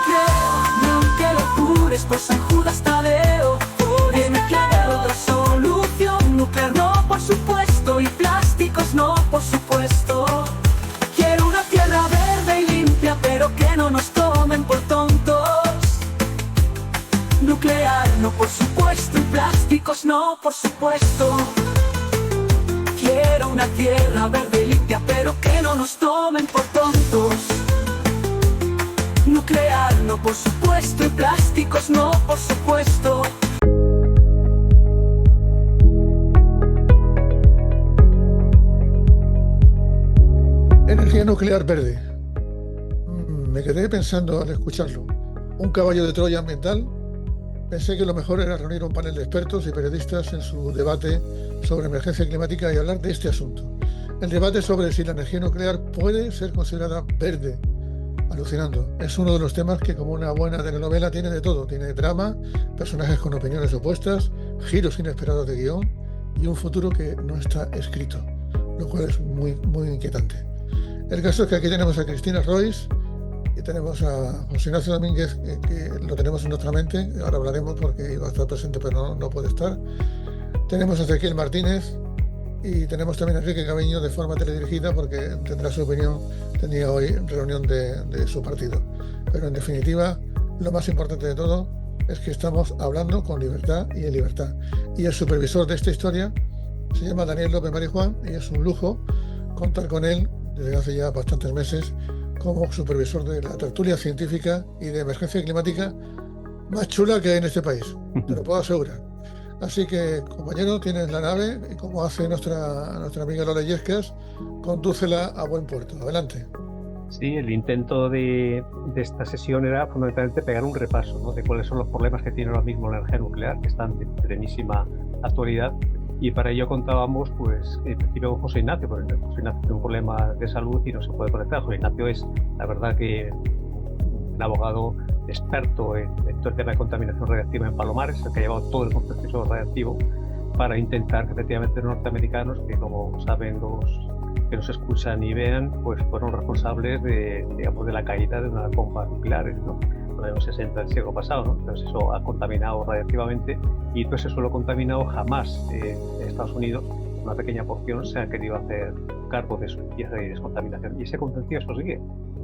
creo, no que lo jures por San Judas Tadeo. Dime que hay otra solución. Nuclear no, por supuesto, y plásticos no, por supuesto. Quiero una tierra verde y limpia, pero que no nos tomen por tontos. Nuclear no, por supuesto, y plásticos no, por supuesto. Quiero una tierra verde y limpia, pero que no nos tomen por tontos. Nuclear no, por supuesto, y plásticos no, por supuesto. Energía nuclear verde. Me quedé pensando al escucharlo. Un caballo de Troya ambiental. Pensé que lo mejor era reunir un panel de expertos y periodistas en su debate sobre emergencia climática y hablar de este asunto. El debate sobre si la energía nuclear puede ser considerada verde. Alucinando. Es uno de los temas que, como una buena telenovela, tiene de todo. Tiene drama, personajes con opiniones opuestas, giros inesperados de guión y un futuro que no está escrito, lo cual es muy, muy inquietante. El caso es que aquí tenemos a Cristina Royce y tenemos a José Ignacio Domínguez, que lo tenemos en nuestra mente. Ahora hablaremos porque iba a estar presente, pero no puede estar. Tenemos a Ezequiel Martínez y tenemos también a Enrique Cabeño de forma teledirigida porque tendrá su opinión. Tenía hoy reunión de su partido. Pero en definitiva, lo más importante de todo es que estamos hablando con libertad y en libertad. Y el supervisor de esta historia se llama Daniel López Marijuán y es un lujo contar con él desde hace ya bastantes meses como supervisor de la tertulia científica y de emergencia climática más chula que hay en este país, te lo puedo asegurar. Así que, compañero, tienes la nave y, como hace nuestra amiga Lola Illescas, condúcela a buen puerto. Adelante. Sí, el intento de esta sesión era fundamentalmente pegar un repaso, ¿no?, de cuáles son los problemas que tiene ahora mismo la energía nuclear, que están de plenísima actualidad. Y para ello contábamos, pues, en principio con José Ignacio, porque José Ignacio tiene un problema de salud y no se puede conectar. José Ignacio es, la verdad, que un abogado experto en todo el tema de contaminación radiactiva en Palomares, el que ha llevado todo el contencioso radiactivo para intentar que efectivamente los norteamericanos, que como saben los que nos escuchan y vean, pues fueron responsables de, digamos, de la caída de unas bombas nucleares, ¿no?, en los años 60 del siglo pasado, ¿no? Entonces eso ha contaminado radiactivamente y todo ese suelo contaminado jamás en Estados Unidos, una pequeña porción, se ha querido hacer cargo de su limpieza y descontaminación. Y ese contencioso sigue,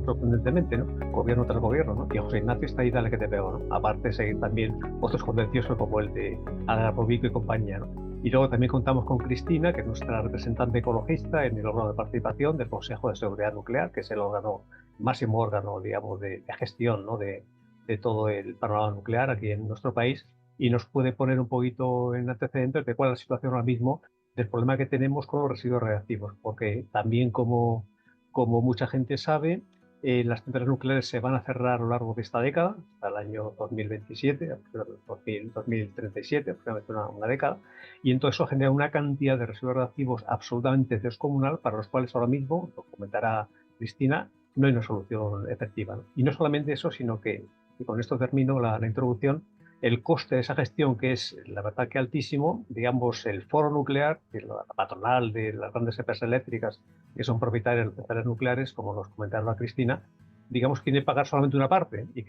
sorprendentemente, ¿no?, gobierno tras gobierno, ¿no? Y a José Ignacio está ahí, dale que te pego, ¿no? Aparte de seguir también otros contenciosos como el de Algarrobico y compañía, ¿no? Y luego también contamos con Cristina, que es nuestra representante ecologista en el órgano de participación del Consejo de Seguridad Nuclear, que es el máximo órgano, digamos, de gestión, ¿no?, de todo el panorama nuclear aquí en nuestro país, y nos puede poner un poquito en antecedentes de cuál es la situación ahora mismo del problema que tenemos con los residuos radiactivos, porque también, como mucha gente sabe, las centrales nucleares se van a cerrar a lo largo de esta década, hasta el año 2027, 2037, aproximadamente una década, y entonces eso genera una cantidad de residuos radiactivos absolutamente descomunal, para los cuales ahora mismo, lo comentará Cristina, no hay una solución efectiva, ¿no? Y no solamente eso, sino que, y con esto termino la introducción, el coste de esa gestión, que es la verdad que altísimo, digamos, el foro nuclear, que es la patronal de las grandes empresas eléctricas que son propietarias de centrales nucleares, como nos comentaba Cristina, digamos, quiere pagar solamente una parte, y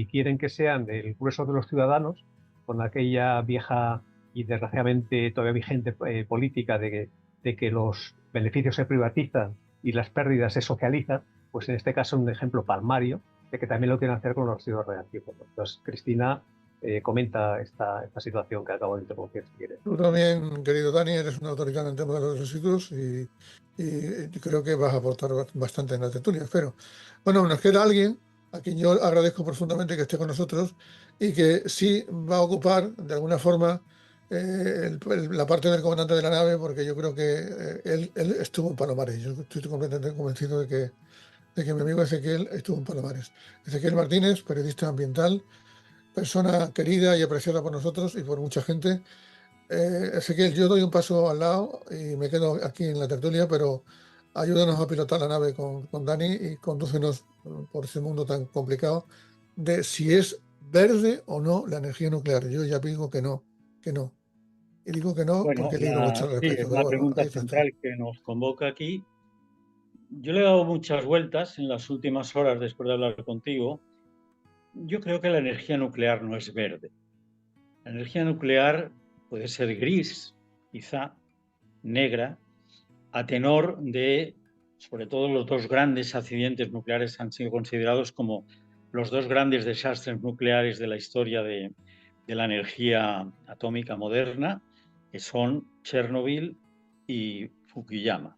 quieren que sean del grueso de los ciudadanos, con aquella vieja y desgraciadamente todavía vigente política de que los beneficios se privatizan y las pérdidas se socializan. Pues en este caso un ejemplo palmario de que también lo quieren hacer con los residuos radiactivos. Entonces, Cristina comenta esta situación que acabo de introducir, si quieres. Tú también, querido Dani, eres una autoridad en el tema de los residuos y creo que vas a aportar bastante en la tertulia, espero. Bueno, nos queda alguien a quien yo agradezco profundamente que esté con nosotros y que sí va a ocupar, de alguna forma, la parte del comandante de la nave, porque yo creo que él estuvo en Palomares. Yo estoy completamente convencido de que mi amigo Ezequiel estuvo en Palomares. Ezequiel Martínez, periodista ambiental, persona querida y apreciada por nosotros y por mucha gente. Ezequiel, yo doy un paso al lado y me quedo aquí en la tertulia, pero ayúdanos a pilotar la nave con Dani y condúcenos por ese mundo tan complicado de si es verde o no la energía nuclear. Yo ya digo que no. Y digo que no, bueno, porque he leído mucho al respecto. Sí, es la pregunta central que nos convoca aquí. Yo le he dado muchas vueltas en las últimas horas después de hablar contigo Yo creo que la energía nuclear no es verde. La energía nuclear puede ser gris, quizá negra, a tenor de, sobre todo, los dos grandes accidentes nucleares han sido considerados como los dos grandes desastres nucleares de la historia de la energía atómica moderna, que son Chernobyl y Fukuyama.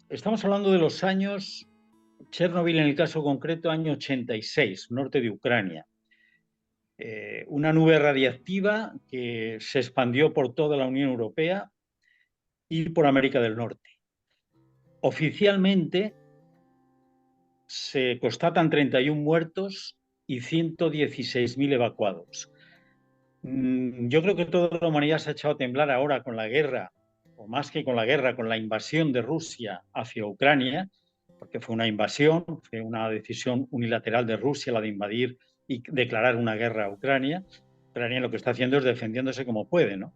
Estamos hablando de los años, Chernobyl en el caso concreto, año 86, norte de Ucrania. Una nube radiactiva que se expandió por toda la Unión Europea y por América del Norte. Oficialmente se constatan 31 muertos y 116.000 evacuados. Yo creo que toda la humanidad se ha echado a temblar ahora con la guerra, o más que con la guerra, con la invasión de Rusia hacia Ucrania, porque fue una invasión, fue una decisión unilateral de Rusia la de invadir y declarar una guerra a Ucrania. Ucrania lo que está haciendo es defendiéndose como puede, ¿no?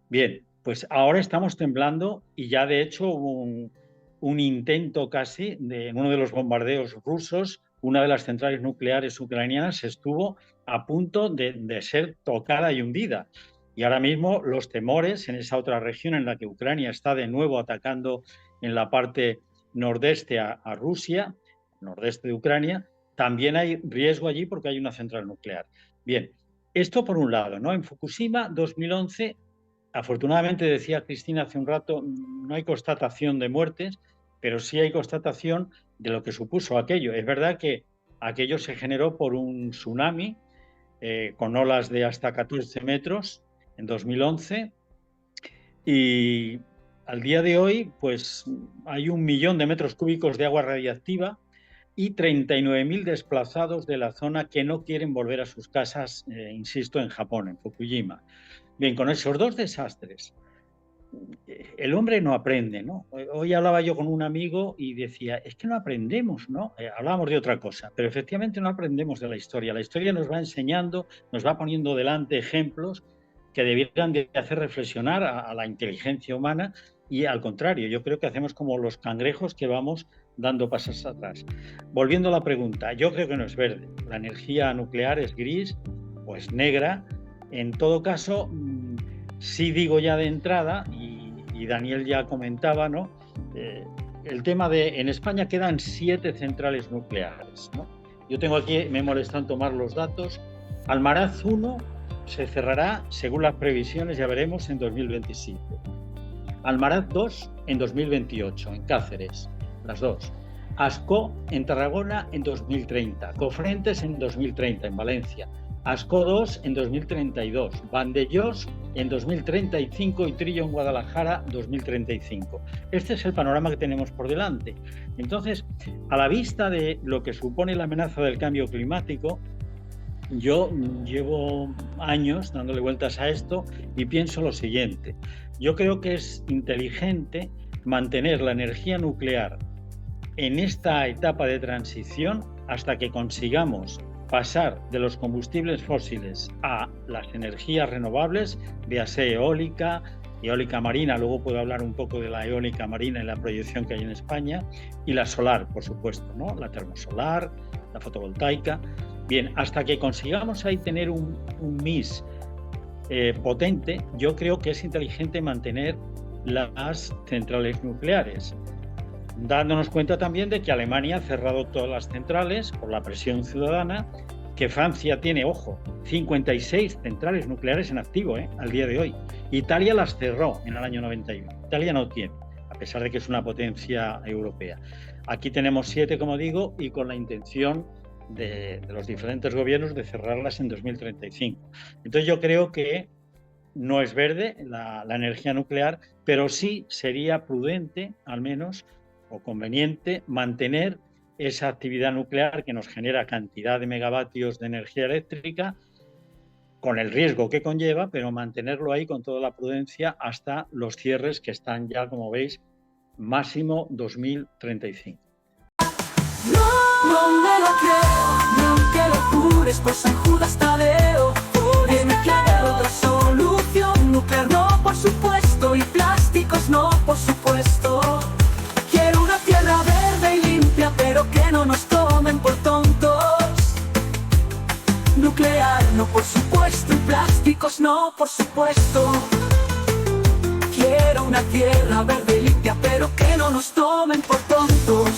Bien, pues ahora estamos temblando y ya de hecho hubo un intento casi de en uno de los bombardeos rusos, una de las centrales nucleares ucranianas estuvo a punto de ser tocada y hundida. Y ahora mismo los temores en esa otra región en la que Ucrania está de nuevo atacando en la parte nordeste a Rusia, nordeste de Ucrania, también hay riesgo allí porque hay una central nuclear. Bien, esto por un lado, ¿no? En Fukushima 2011, afortunadamente decía Cristina hace un rato, no hay constatación de muertes, pero sí hay constatación de lo que supuso aquello. Es verdad que aquello se generó por un tsunami con olas de hasta 14 metros en 2011 y al día de hoy pues hay 1 millón de metros cúbicos de agua radiactiva y 39.000 desplazados de la zona que no quieren volver a sus casas, insisto, en Japón, en Fukushima. Bien, con esos dos desastres, el hombre no aprende, ¿no? Hoy hablaba yo con un amigo y decía, es que no aprendemos, ¿no? Hablábamos de otra cosa, pero efectivamente no aprendemos de la historia. La historia nos va enseñando, nos va poniendo delante ejemplos que debieran de hacer reflexionar a la inteligencia humana y al contrario, yo creo que hacemos como los cangrejos que vamos dando pasos atrás. Volviendo a la pregunta, yo creo que no es verde. La energía nuclear es gris o es negra. En todo caso, sí digo ya de entrada, y Daniel ya comentaba, ¿no? El tema de, en España quedan 7 centrales nucleares, ¿no? Yo tengo aquí, me molesta en tomar los datos. Almaraz 1 se cerrará, según las previsiones, ya veremos, en 2027. Almaraz 2 en 2028, en Cáceres, las dos. Ascó en Tarragona en 2030, Cofrentes en 2030, en Valencia. Ascó 2 en 2032, Vandellós en 2035 y Trillo en Guadalajara 2035. Este es el panorama que tenemos por delante. Entonces, a la vista de lo que supone la amenaza del cambio climático, yo llevo años dándole vueltas a esto y pienso lo siguiente. Yo creo que es inteligente mantener la energía nuclear en esta etapa de transición hasta que consigamos pasar de los combustibles fósiles a las energías renovables, véase eólica, eólica marina, luego puedo hablar un poco de la eólica marina y la proyección que hay en España, y la solar, por supuesto, ¿no? La termosolar, la fotovoltaica. Bien, hasta que consigamos ahí tener un mix potente, yo creo que es inteligente mantener las centrales nucleares, dándonos cuenta también de que Alemania ha cerrado todas las centrales por la presión ciudadana, que Francia tiene, ojo, 56 centrales nucleares en activo al día de hoy. Italia las cerró en el año 91. Italia no tiene, a pesar de que es una potencia europea. Aquí tenemos 7, como digo, y con la intención de los diferentes gobiernos de cerrarlas en 2035. Entonces yo creo que no es verde la energía nuclear, pero sí sería prudente, al menos, o conveniente, mantener esa actividad nuclear que nos genera cantidad de megavatios de energía eléctrica, con el riesgo que conlleva, pero mantenerlo ahí con toda la prudencia hasta los cierres que están ya, como veis, máximo 2035. No me lo creo, no te lo jures por San Judas Tadeo. Dime que hay otra solución, nuclear no, por supuesto, y plásticos no, por supuesto. Quiero una tierra verde y limpia, pero que no nos tomen por tontos. supuesto, y plásticos no, por supuesto. Quiero una tierra verde y limpia, pero que no nos tomen por tontos.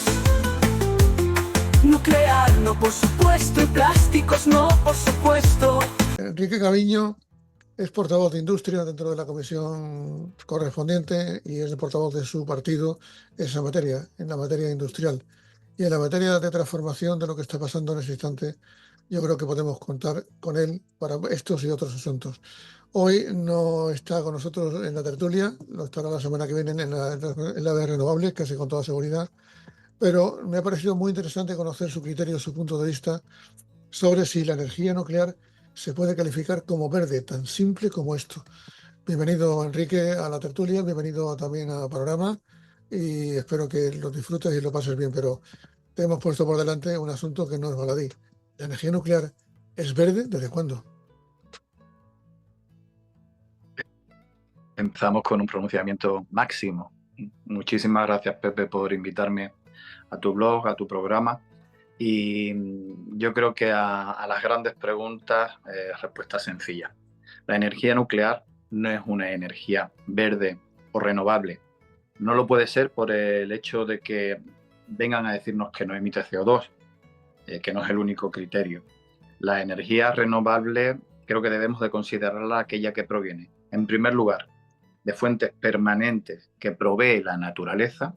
Nuclear no, por supuesto, y plásticos no, por supuesto. Enrique Gaviño es portavoz de Industria dentro de la comisión correspondiente y es el portavoz de su partido en esa materia, en la materia industrial. Y en la materia de transformación de lo que está pasando en ese instante, yo creo que podemos contar con él para estos y otros asuntos. Hoy no está con nosotros en la tertulia, lo estará la semana que viene en la de renovables, casi con toda seguridad, pero me ha parecido muy interesante conocer su criterio, su punto de vista sobre si la energía nuclear se puede calificar como verde, tan simple como esto. Bienvenido, Enrique, a la tertulia, bienvenido también a Panorama y espero que lo disfrutes y lo pases bien, pero te hemos puesto por delante un asunto que no es baladí. ¿La energía nuclear es verde? ¿Desde cuándo? Empezamos con un pronunciamiento máximo. Muchísimas gracias, Pepe, por invitarme a tu blog, a tu programa. Y yo creo que a las grandes preguntas, respuesta sencilla. La energía nuclear no es una energía verde o renovable. No lo puede ser por el hecho de que vengan a decirnos que no emite CO2, que no es el único criterio. La energía renovable creo que debemos de considerarla aquella que proviene, en primer lugar, de fuentes permanentes que provee la naturaleza,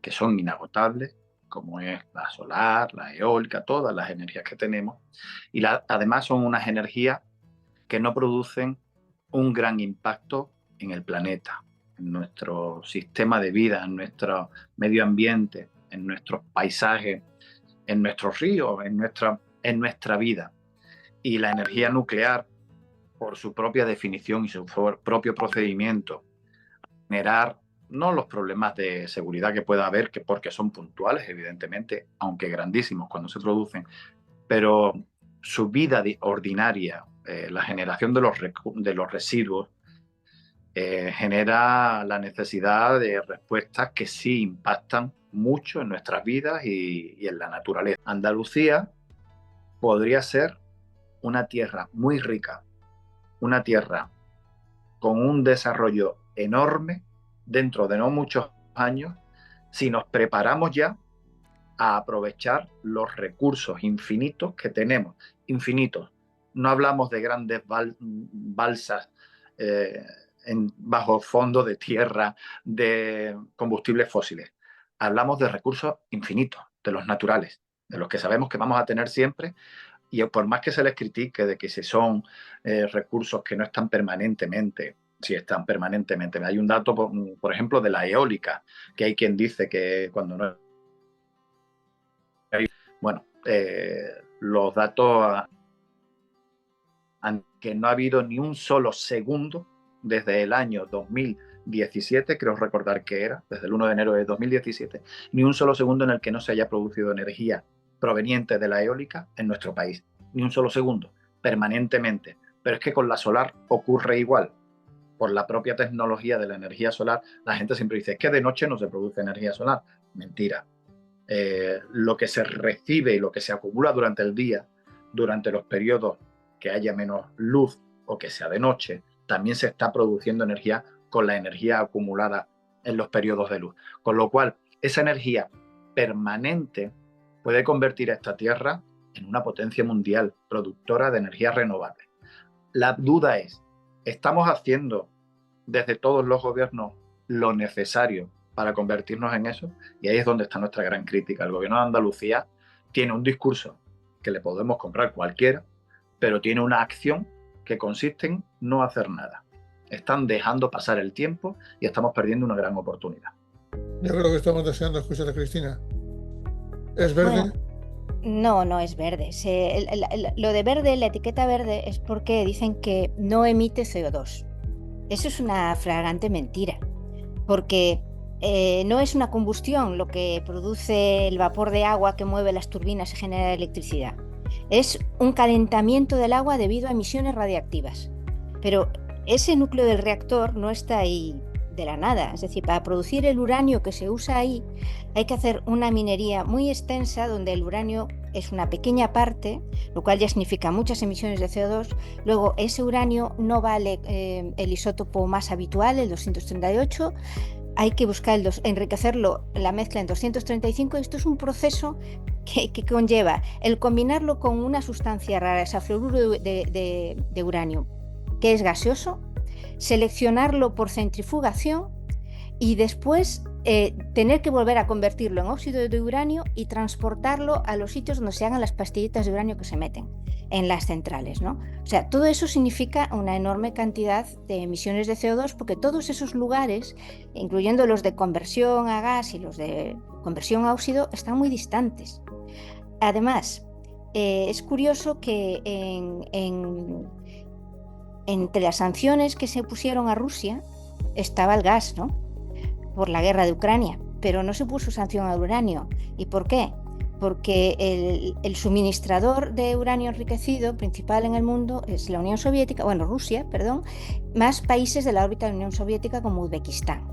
que son inagotables, como es la solar, la eólica, todas las energías que tenemos, y además son unas energías que no producen un gran impacto en el planeta, en nuestro sistema de vida, en nuestro medio ambiente, en nuestros paisajes, en nuestros ríos, en nuestra vida. Y la energía nuclear, por su propia definición y su propio procedimiento, generar no los problemas de seguridad que pueda haber, que porque son puntuales, evidentemente, aunque grandísimos cuando se producen, pero su vida ordinaria, la generación de los residuos, genera la necesidad de respuestas que sí impactan mucho en nuestras vidas y en la naturaleza. Andalucía podría ser una tierra muy rica, una tierra con un desarrollo enorme dentro de no muchos años, si nos preparamos ya a aprovechar los recursos infinitos que tenemos. Infinitos. No hablamos de grandes balsas bajo fondo de tierra, de combustibles fósiles. Hablamos de recursos infinitos, de los naturales, de los que sabemos que vamos a tener siempre, y por más que se les critique de que si son recursos que no están permanentemente, si están permanentemente. Hay un dato, por ejemplo, de la eólica, que hay quien dice que cuando no... Bueno, los datos, que no ha habido ni un solo segundo desde el año 2017, creo recordar que era, desde el 1 de enero de 2017, ni un solo segundo en el que no se haya producido energía proveniente de la eólica en nuestro país. Ni un solo segundo, permanentemente. Pero es que con la solar ocurre igual. Por la propia tecnología de la energía solar, la gente siempre dice, es que de noche no se produce energía solar. Mentira. Lo que se recibe y lo que se acumula durante el día, durante los periodos que haya menos luz o que sea de noche, también se está produciendo energía con la energía acumulada en los periodos de luz. Con lo cual, esa energía permanente puede convertir a esta Tierra en una potencia mundial productora de energía renovable. La duda es, ¿estamos haciendo desde todos los gobiernos lo necesario para convertirnos en eso? Y ahí es donde está nuestra gran crítica. El gobierno de Andalucía tiene un discurso que le podemos comprar cualquiera, pero tiene una acción que consiste en no hacer nada. Están dejando pasar el tiempo y estamos perdiendo una gran oportunidad. Yo creo que estamos deseando escuchar a Cristina. ¿Es verde? Bueno, no es verde. Lo de verde, la etiqueta verde, es porque dicen que no emite CO2. Eso es una flagrante mentira, porque no es una combustión lo que produce el vapor de agua que mueve las turbinas y genera electricidad. Es un calentamiento del agua debido a emisiones radiactivas. Pero ese núcleo del reactor no está ahí de la nada. Es decir, para producir el uranio que se usa ahí hay que hacer una minería muy extensa donde el uranio es una pequeña parte, lo cual ya significa muchas emisiones de CO2. Luego, ese uranio no vale el isótopo más habitual, el 238. Hay que buscar enriquecerlo, la mezcla en 235. Esto es un proceso que conlleva el combinarlo con una sustancia rara, ese fluoruro de uranio, que es gaseoso, seleccionarlo por centrifugación y después tener que volver a convertirlo en óxido de uranio y transportarlo a los sitios donde se hagan las pastillitas de uranio que se meten en las centrales, ¿no? O sea, todo eso significa una enorme cantidad de emisiones de CO2 porque todos esos lugares, incluyendo los de conversión a gas y los de conversión a óxido, están muy distantes. Además, es curioso que entre las sanciones que se pusieron a Rusia estaba el gas, ¿no? Por la guerra de Ucrania, pero no se puso sanción al uranio. ¿Y por qué? Porque el suministrador de uranio enriquecido principal en el mundo es la Unión Soviética, Rusia, perdón, más países de la órbita de la Unión Soviética como Uzbekistán.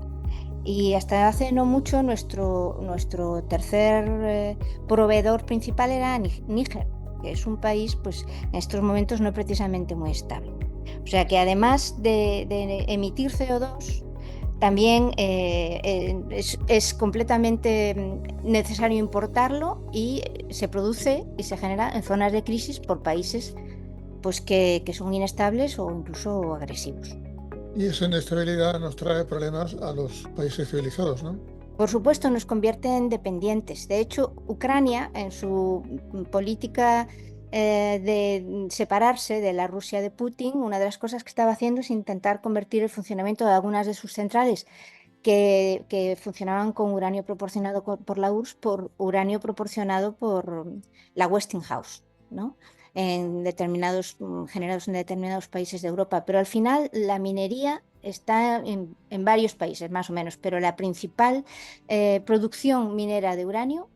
Y hasta hace no mucho nuestro tercer proveedor principal era Níger, que es un país pues en estos momentos no precisamente muy estable. O sea que además de emitir CO2, también es completamente necesario importarlo y se produce y se genera en zonas de crisis por países pues, que son inestables o incluso agresivos. Y esa inestabilidad nos trae problemas a los países civilizados, ¿no? Por supuesto, nos convierte en dependientes. De hecho, Ucrania, en su política de separarse de la Rusia de Putin, una de las cosas que estaba haciendo es intentar convertir el funcionamiento de algunas de sus centrales que funcionaban con uranio proporcionado por la URSS por uranio proporcionado por la Westinghouse, ¿no? Generados en determinados países de Europa. Pero al final la minería está en varios países, más o menos, pero la principal producción minera de uranio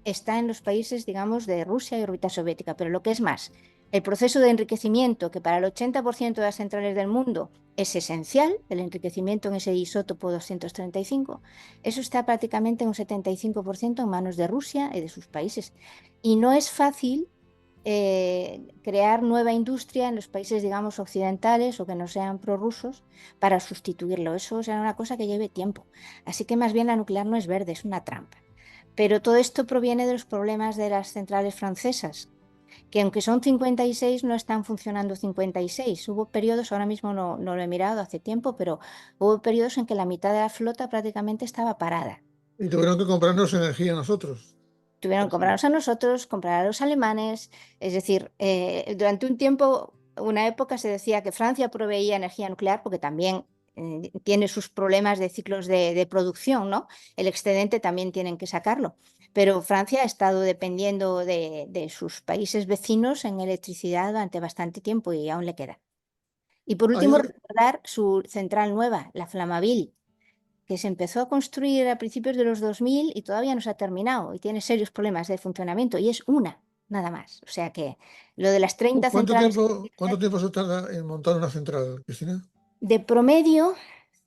está en los países, digamos, de Rusia y órbita soviética. Pero lo que es más, el proceso de enriquecimiento, que para el 80% de las centrales del mundo es esencial, el enriquecimiento en ese isótopo 235, eso está prácticamente en un 75% en manos de Rusia y de sus países. Y no es fácil crear nueva industria en los países, digamos, occidentales o que no sean prorrusos para sustituirlo. Eso será una cosa que lleve tiempo. Así que más bien la nuclear no es verde, es una trampa. Pero todo esto proviene de los problemas de las centrales francesas, que aunque son 56 no están funcionando 56. Hubo periodos, ahora mismo no lo he mirado hace tiempo, pero hubo periodos en que la mitad de la flota prácticamente estaba parada. Y tuvieron que comprarnos energía nosotros. Tuvieron que comprarnos a nosotros, comprar a los alemanes. Es decir, durante un tiempo, una época se decía que Francia proveía energía nuclear porque también tiene sus problemas de ciclos de producción, ¿no? El excedente también tienen que sacarlo. Pero Francia ha estado dependiendo de sus países vecinos en electricidad durante bastante tiempo y aún le queda. Y por último, recordar su central nueva, la Flamanville, que se empezó a construir a principios de los 2000 y todavía no se ha terminado y tiene serios problemas de funcionamiento y es una, nada más. O sea que lo de las 30 centrales... ¿Cuánto tiempo se tarda en montar una central, Cristina? De promedio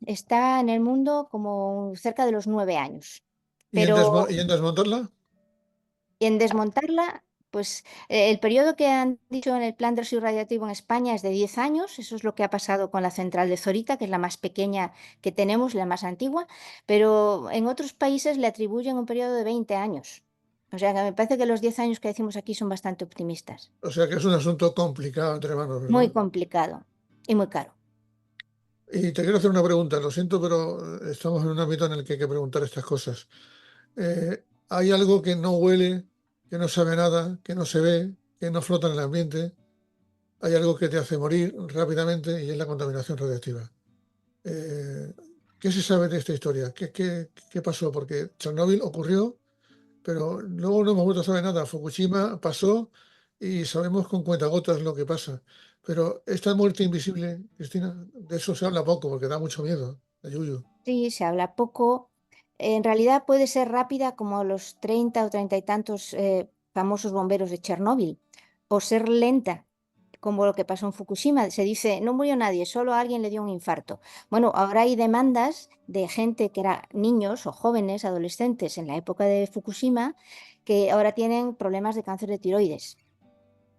está en el mundo como cerca de los 9 años. Pero ¿Y en desmontarla? en desmontarla, pues el periodo que han dicho en el plan de residuo radiactivo en España es de 10 años. Eso es lo que ha pasado con la central de Zorita, que es la más pequeña que tenemos, la más antigua, pero en otros países le atribuyen un periodo de 20 años. O sea que me parece que los 10 años que decimos aquí son bastante optimistas. O sea que es un asunto complicado entre manos, ¿verdad? Muy complicado y muy caro. Y te quiero hacer una pregunta, lo siento, pero estamos en un ámbito en el que hay que preguntar estas cosas. ¿Hay algo que no huele, que no sabe nada, que no se ve, que no flota en el ambiente? Hay algo que te hace morir rápidamente y es la contaminación radiactiva. ¿Qué se sabe de esta historia? ¿Qué pasó? Porque Chernóbil ocurrió, pero luego no hemos vuelto a saber nada. Fukushima pasó y sabemos con cuentagotas lo que pasa. Pero esta muerte invisible, Cristina, de eso se habla poco porque da mucho miedo, de yuyu. Sí, se habla poco. En realidad puede ser rápida como los 30 o 30 y tantos famosos bomberos de Chernóbil, o ser lenta como lo que pasó en Fukushima. Se dice, no murió nadie, solo a alguien le dio un infarto. Bueno, ahora hay demandas de gente que eran niños o jóvenes, adolescentes en la época de Fukushima, que ahora tienen problemas de cáncer de tiroides.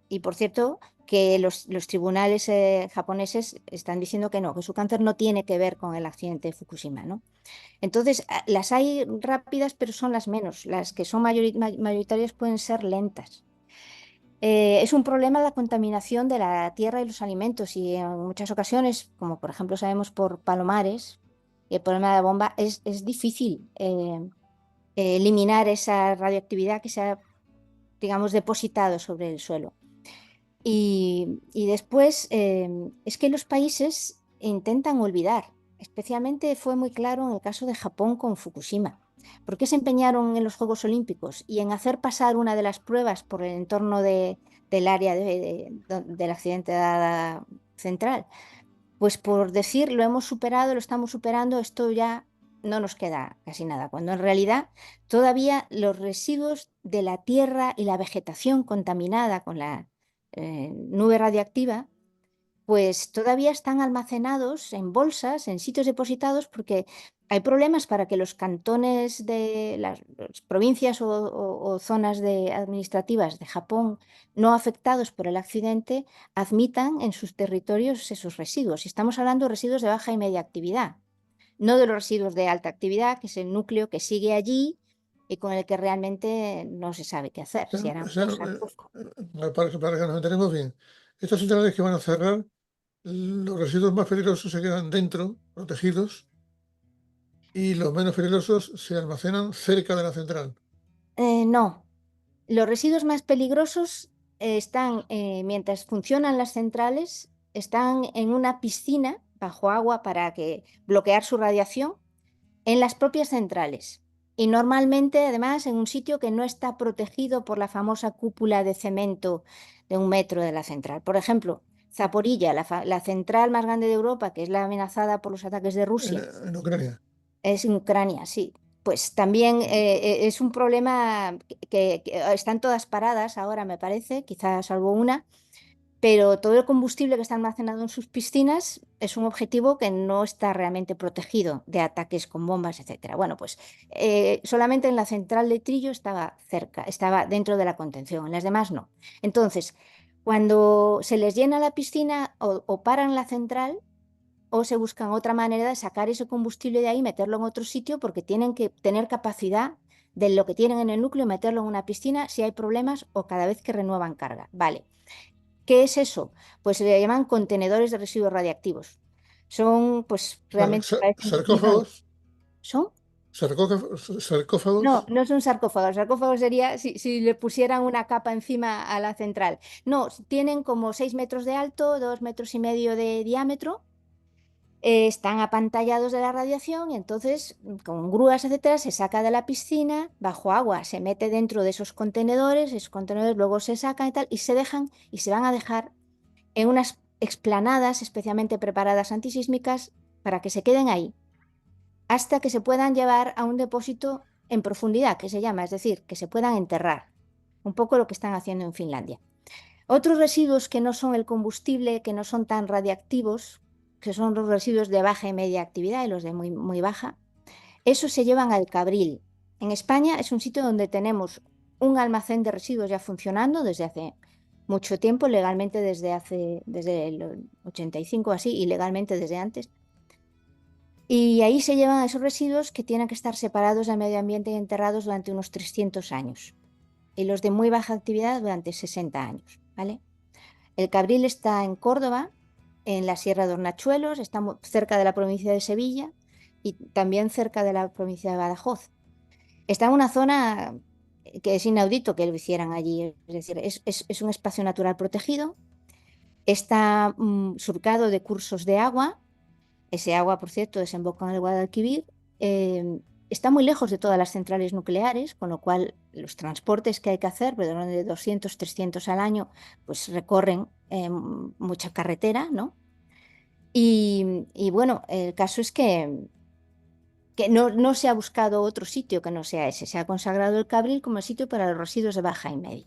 Y por cierto, que los tribunales japoneses están diciendo que no, que su cáncer no tiene que ver con el accidente de Fukushima, ¿no? Entonces, las hay rápidas, pero son las menos. Las que son mayoritarias pueden ser lentas. Es un problema la contaminación de la tierra y los alimentos, y en muchas ocasiones, como por ejemplo sabemos por Palomares, el problema de la bomba, es difícil eliminar esa radioactividad que se ha, digamos, depositado sobre el suelo. Y después es que los países intentan olvidar. Especialmente fue muy claro en el caso de Japón con Fukushima. ¿Por qué se empeñaron en los Juegos Olímpicos y en hacer pasar una de las pruebas por el entorno del área del accidente central? Pues por decir, lo hemos superado, lo estamos superando, esto ya no nos queda casi nada, cuando en realidad todavía los residuos de la tierra y la vegetación contaminada con la nube radiactiva, pues todavía están almacenados en bolsas, en sitios depositados, porque hay problemas para que los cantones de las provincias o zonas administrativas de Japón no afectados por el accidente admitan en sus territorios esos residuos. Y estamos hablando de residuos de baja y media actividad, no de los residuos de alta actividad, que es el núcleo que sigue allí y con el que realmente no se sabe qué hacer. Si harán cosas, pues, Para que nos enteremos bien, estas centrales que van a cerrar, los residuos más peligrosos se quedan dentro, protegidos, y los menos peligrosos se almacenan cerca de la central. no. Los residuos más peligrosos están, mientras funcionan las centrales, están en una piscina bajo agua para bloquear su radiación en las propias centrales. Y normalmente, además, en un sitio que no está protegido por la famosa cúpula de cemento de 1 metro de la central. Por ejemplo, Zaporilla, la central más grande de Europa, que es la amenazada por los ataques de Rusia. En Ucrania. Es en Ucrania, sí. Pues también es un problema que están todas paradas ahora, me parece, quizás salvo una, pero todo el combustible que está almacenado en sus piscinas es un objetivo que no está realmente protegido de ataques con bombas, etcétera. Bueno, pues solamente en la central de Trillo estaba cerca, estaba dentro de la contención, en las demás no. Entonces, cuando se les llena la piscina o paran la central, o se buscan otra manera de sacar ese combustible de ahí y meterlo en otro sitio, porque tienen que tener capacidad de lo que tienen en el núcleo, meterlo en una piscina si hay problemas o cada vez que renuevan carga. Vale. ¿Qué es eso? Pues se le llaman contenedores de residuos radiactivos. Son, pues, realmente parecen Sarcófagos. ¿Son? Sarcófagos. No, no son sarcófagos. Sarcófagos sería si le pusieran una capa encima a la central. No, tienen como 6 metros de alto, 2,5 metros de diámetro. Están apantallados de la radiación y entonces con grúas, etcétera, se saca de la piscina, bajo agua, se mete dentro de esos contenedores luego se sacan y tal, y se dejan y se van a dejar en unas explanadas especialmente preparadas antisísmicas para que se queden ahí hasta que se puedan llevar a un depósito en profundidad, que se llama, es decir, que se puedan enterrar, un poco lo que están haciendo en Finlandia. Otros residuos que no son el combustible, que no son tan radiactivos, que son los residuos de baja y media actividad y los de muy, muy baja, esos se llevan al Cabril. En España es un sitio donde tenemos un almacén de residuos ya funcionando desde hace mucho tiempo, legalmente desde el 85 así, y legalmente desde antes. Y ahí se llevan esos residuos que tienen que estar separados del medio ambiente y enterrados durante unos 300 años. Y los de muy baja actividad durante 60 años, ¿vale? El Cabril está en Córdoba, en la Sierra de Hornachuelos, está cerca de la provincia de Sevilla y también cerca de la provincia de Badajoz. Está en una zona que es inaudito que lo hicieran allí, es decir, es un espacio natural protegido, está surcado de cursos de agua, ese agua, por cierto, desemboca en el Guadalquivir, está muy lejos de todas las centrales nucleares, con lo cual los transportes que hay que hacer, de 200, 300 al año, pues recorren mucha carretera, ¿no? Y bueno, el caso es que no se ha buscado otro sitio que no sea ese. Se ha consagrado el Cabril como el sitio para los residuos de baja y media.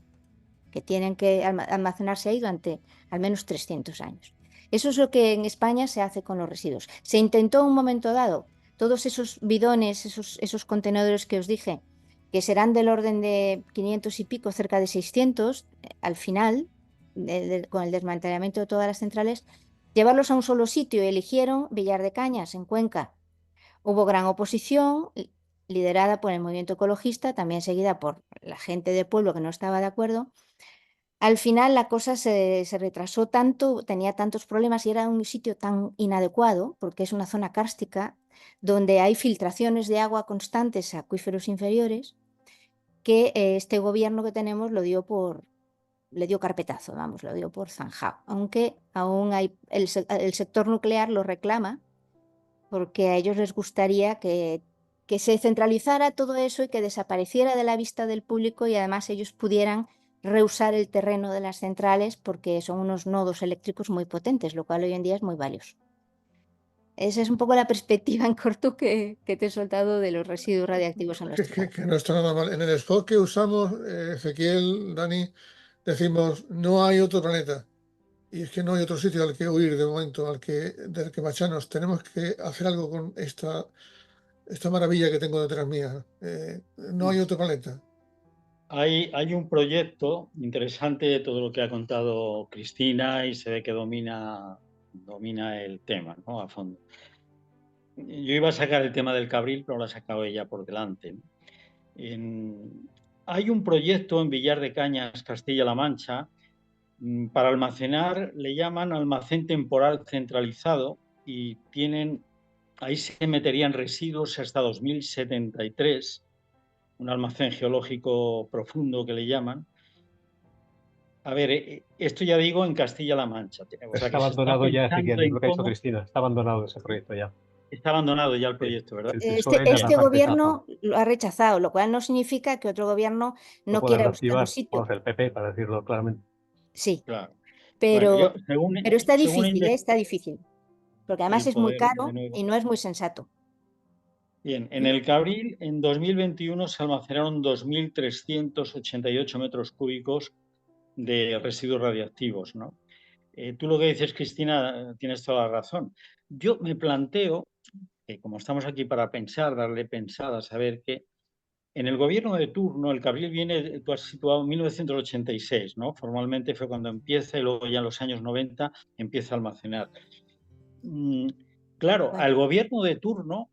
que tienen que almacenarse ahí durante al menos 300 años. Eso es lo que en España se hace con los residuos. Se intentó en un momento dado, todos esos bidones, esos contenedores que os dije, que serán del orden de 500 y pico, cerca de 600, al final, con el desmantelamiento de todas las centrales, llevarlos a un solo sitio y eligieron Villar de Cañas, en Cuenca. Hubo gran oposición, liderada por el movimiento ecologista, también seguida por la gente del pueblo que no estaba de acuerdo. Al final la cosa se retrasó tanto, tenía tantos problemas y era un sitio tan inadecuado, porque es una zona kárstica, donde hay filtraciones de agua constantes a acuíferos inferiores, que este gobierno que tenemos le dio carpetazo, vamos, lo dio por zanjado. Aunque aún hay, el sector nuclear lo reclama, porque a ellos les gustaría que se centralizara todo eso y que desapareciera de la vista del público y además ellos pudieran reusar el terreno de las centrales porque son unos nodos eléctricos muy potentes, lo cual hoy en día es muy valioso. Esa es un poco la perspectiva en corto que te he soltado de los residuos radiactivos en los Que no está nada mal. En el spot que usamos, Ezequiel, Dani, decimos, no hay otro planeta. Y es que no hay otro sitio al que huir de momento, del que marcharnos. Tenemos que hacer algo con esta maravilla que tengo detrás mía. No hay otro planeta. Hay un proyecto interesante de todo lo que ha contado Cristina y se ve que domina el tema, ¿no? A fondo. Yo iba a sacar el tema del Cabril, pero lo ha sacado ella por delante, ¿no? Hay un proyecto en Villar de Cañas, Castilla-La Mancha, para almacenar, le llaman almacén temporal centralizado y ahí se meterían residuos hasta 2073, un almacén geológico profundo que le llaman. A ver, esto ya digo en Castilla-La Mancha. O sea, Está abandonado ya, Ezequiel, en lo que ha dicho cómo... Cristina. Está abandonado ese proyecto ya. Está abandonado ya el proyecto, ¿verdad? Este gobierno lo ha rechazado, lo cual no significa que otro gobierno no quiera buscar un sitio. Vamos, el PP, para decirlo claramente. Sí, claro. pero, Bueno, pero está difícil, porque además es muy caro de nuevo. y no es muy sensato. Bien, en el Cabril en 2021 se almacenaron 2.388 metros cúbicos de residuos radiactivos, ¿no? Tú lo que dices, Cristina, tienes toda la razón. Yo me planteo que como estamos aquí para pensar, darle pensada, saber que en el gobierno de turno, el Cabril viene, tú has situado en 1986, ¿no? Formalmente fue cuando empieza y luego ya en los años 90 empieza a almacenar. Claro, Vale. al gobierno de turno,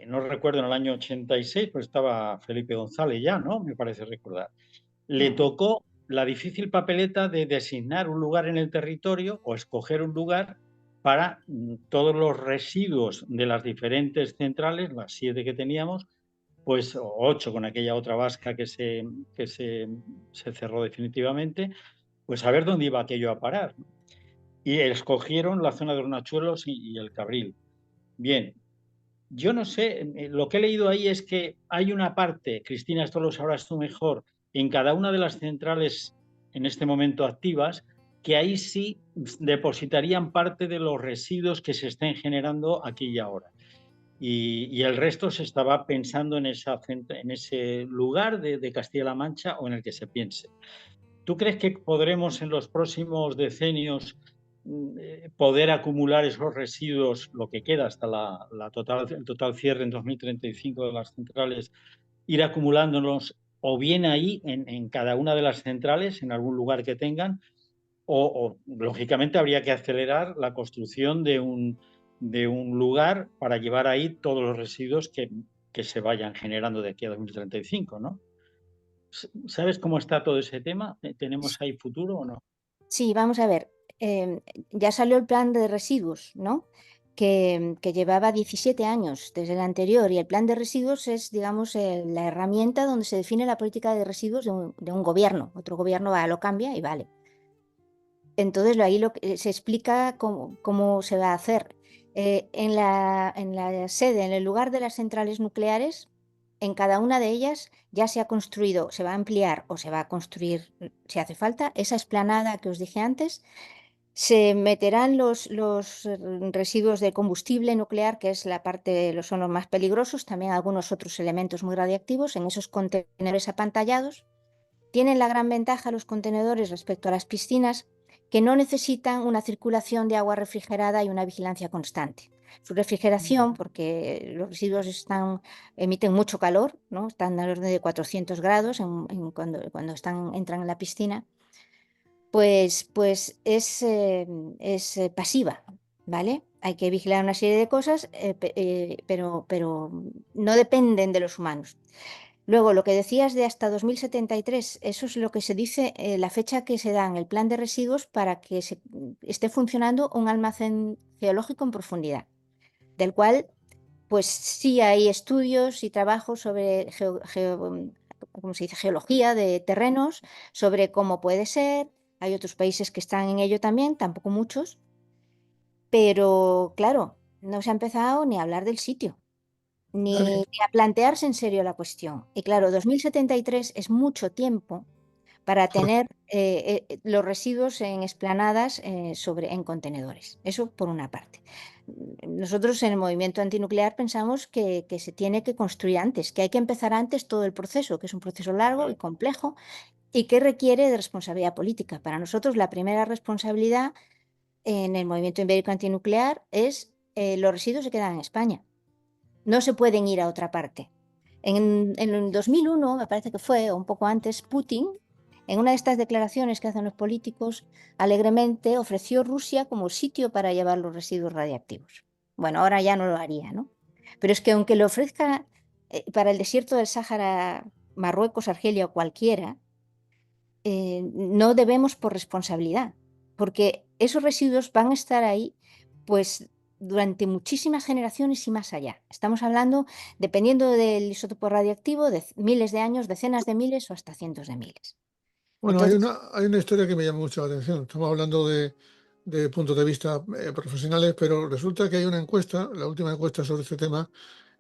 no recuerdo en el año 86, pues estaba Felipe González ya, ¿no? Me parece recordar. Le tocó la difícil papeleta de designar un lugar en el territorio o escoger un lugar para todos los residuos de las diferentes centrales, las 7 que teníamos, pues 8 con aquella otra vasca que se cerró definitivamente, pues a ver dónde iba aquello a parar. Y escogieron la zona de Hornachuelos y el Cabril. Bien, yo no sé, lo que he leído ahí es que hay una parte, Cristina, esto lo sabrás tú mejor, en cada una de las centrales en este momento activas, que ahí sí depositarían parte de los residuos que se estén generando aquí y ahora. Y el resto se estaba pensando en ese lugar de Castilla-La Mancha o en el que se piense. ¿Tú crees que podremos en los próximos decenios poder acumular esos residuos, lo que queda hasta el total cierre en 2035 de las centrales, ir acumulándolos o bien ahí en cada una de las centrales, en algún lugar que tengan, o lógicamente habría que acelerar la construcción de un lugar para llevar ahí todos los residuos que se vayan generando de aquí a 2035, ¿no? ¿Sabes cómo está todo ese tema? ¿Tenemos ahí futuro o no? Sí, vamos a ver. Ya salió el plan de residuos, ¿no? Que llevaba 17 años desde el anterior, y el plan de residuos es, digamos, la herramienta donde se define la política de residuos de un gobierno. Otro gobierno lo cambia y vale. Entonces ahí se explica cómo se va a hacer. En la sede, en el lugar de las centrales nucleares, en cada una de ellas ya se ha construido, se va a ampliar o se va a construir, si hace falta, esa explanada que os dije antes. Se meterán los residuos de combustible nuclear, que es son los más peligrosos, también algunos otros elementos muy radiactivos, en esos contenedores apantallados. tienen la gran ventaja los contenedores respecto a las piscinas que no necesitan una circulación de agua refrigerada y una vigilancia constante. Su refrigeración, porque los residuos emiten mucho calor, ¿no? Están al orden de 400 grados cuando entran en la piscina, pues es pasiva, ¿vale? Hay que vigilar una serie de cosas, pero no dependen de los humanos. Luego, lo que decías de hasta 2073, eso es lo que se dice, la fecha que se da en el plan de residuos para que esté funcionando un almacén geológico en profundidad, del cual pues sí hay estudios y trabajos sobre ¿cómo se dice? Geología de terrenos, sobre cómo puede ser. Hay otros países que están en ello también, tampoco muchos, pero claro, no se ha empezado ni a hablar del sitio, ni a plantearse en serio la cuestión. Y claro, 2073 es mucho tiempo para tener los residuos en explanadas en contenedores. Eso por una parte. Nosotros en el movimiento antinuclear pensamos que se tiene que construir antes, que hay que empezar antes todo el proceso, que es un proceso largo y complejo y que requiere de responsabilidad política. Para nosotros la primera responsabilidad en el movimiento ibérico antinuclear es los residuos se quedan en España. No se pueden ir a otra parte. En el 2001, me parece que fue, o un poco antes, Putin, en una de estas declaraciones que hacen los políticos, alegremente ofreció Rusia como sitio para llevar los residuos radiactivos. Bueno, ahora ya no lo haría, ¿no? Pero es que aunque lo ofrezca para el desierto del Sáhara, Marruecos, Argelia o cualquiera, no debemos por responsabilidad, porque esos residuos van a estar ahí, pues durante muchísimas generaciones y más allá. Estamos hablando, dependiendo del isótopo radioactivo, de miles de años, decenas de miles o hasta cientos de miles. Bueno, Entonces, hay una historia que me llama mucho la atención. Estamos hablando de puntos de vista profesionales, pero resulta que hay una encuesta, la última encuesta sobre este tema,